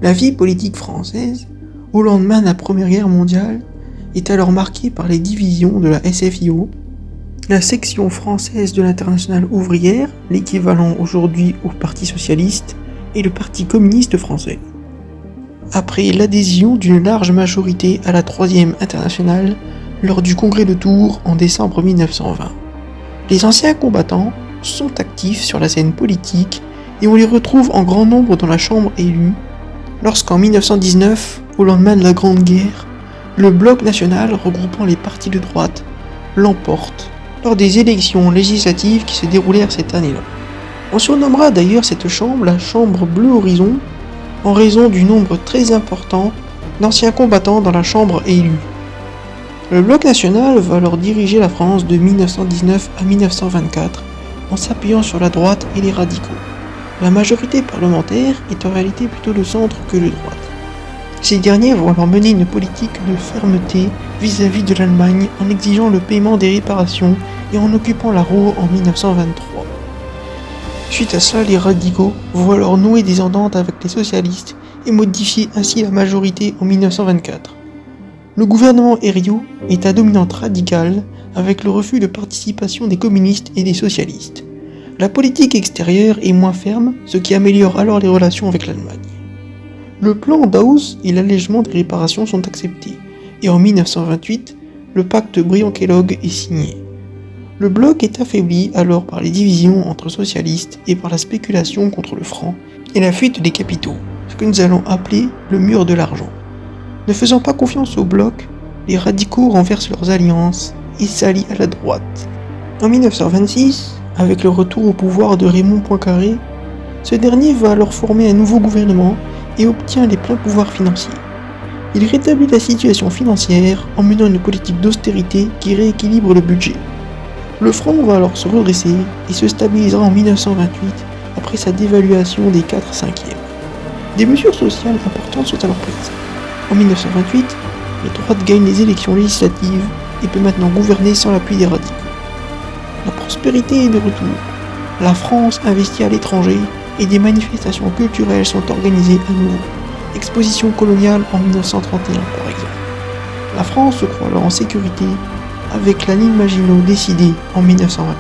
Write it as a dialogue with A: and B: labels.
A: La vie politique française, au lendemain de la Première Guerre mondiale, est alors marquée par les divisions de la SFIO, la section française de l'Internationale ouvrière, l'équivalent aujourd'hui au Parti socialiste, et le Parti communiste français. Après l'adhésion d'une large majorité à la Troisième Internationale lors du congrès de Tours en décembre 1920, les anciens combattants sont actifs sur la scène politique et on les retrouve en grand nombre dans la Chambre élue, lorsqu'en 1919, au lendemain de la Grande Guerre, le Bloc national regroupant les partis de droite l'emporte lors des élections législatives qui se déroulèrent cette année-là. On surnommera d'ailleurs cette chambre la Chambre Bleu Horizon en raison du nombre très important d'anciens combattants dans la Chambre élue. Le Bloc national va alors diriger la France de 1919 à 1924 en s'appuyant sur la droite et les radicaux. La majorité parlementaire est en réalité plutôt de centre que de droite. Ces derniers vont alors mener une politique de fermeté vis-à-vis de l'Allemagne en exigeant le paiement des réparations et en occupant la Ruhr en 1923. Suite à cela, les radicaux vont alors nouer des ententes avec les socialistes et modifier ainsi la majorité en 1924. Le gouvernement Herriot est à dominante radicale avec le refus de participation des communistes et des socialistes. La politique extérieure est moins ferme, ce qui améliore alors les relations avec l'Allemagne. Le plan Dawes et l'allègement des réparations sont acceptés, et en 1928, le pacte Briand-Kellogg est signé. Le bloc est affaibli alors par les divisions entre socialistes et par la spéculation contre le franc et la fuite des capitaux, ce que nous allons appeler le mur de l'argent. Ne faisant pas confiance au bloc, les radicaux renversent leurs alliances et s'allient à la droite. En 1926, avec le retour au pouvoir de Raymond Poincaré, ce dernier va alors former un nouveau gouvernement et obtient les pleins pouvoirs financiers. Il rétablit la situation financière en menant une politique d'austérité qui rééquilibre le budget. Le franc va alors se redresser et se stabilisera en 1928 après sa dévaluation des 4/5. Des mesures sociales importantes sont alors prises. En 1928, la droite gagne les élections législatives et peut maintenant gouverner sans l'appui des radicaux. La prospérité est de retour. La France investit à l'étranger et des manifestations culturelles sont organisées à nouveau. Exposition coloniale en 1931 par exemple. La France se croit alors en sécurité avec la ligne Maginot décidée en 1929.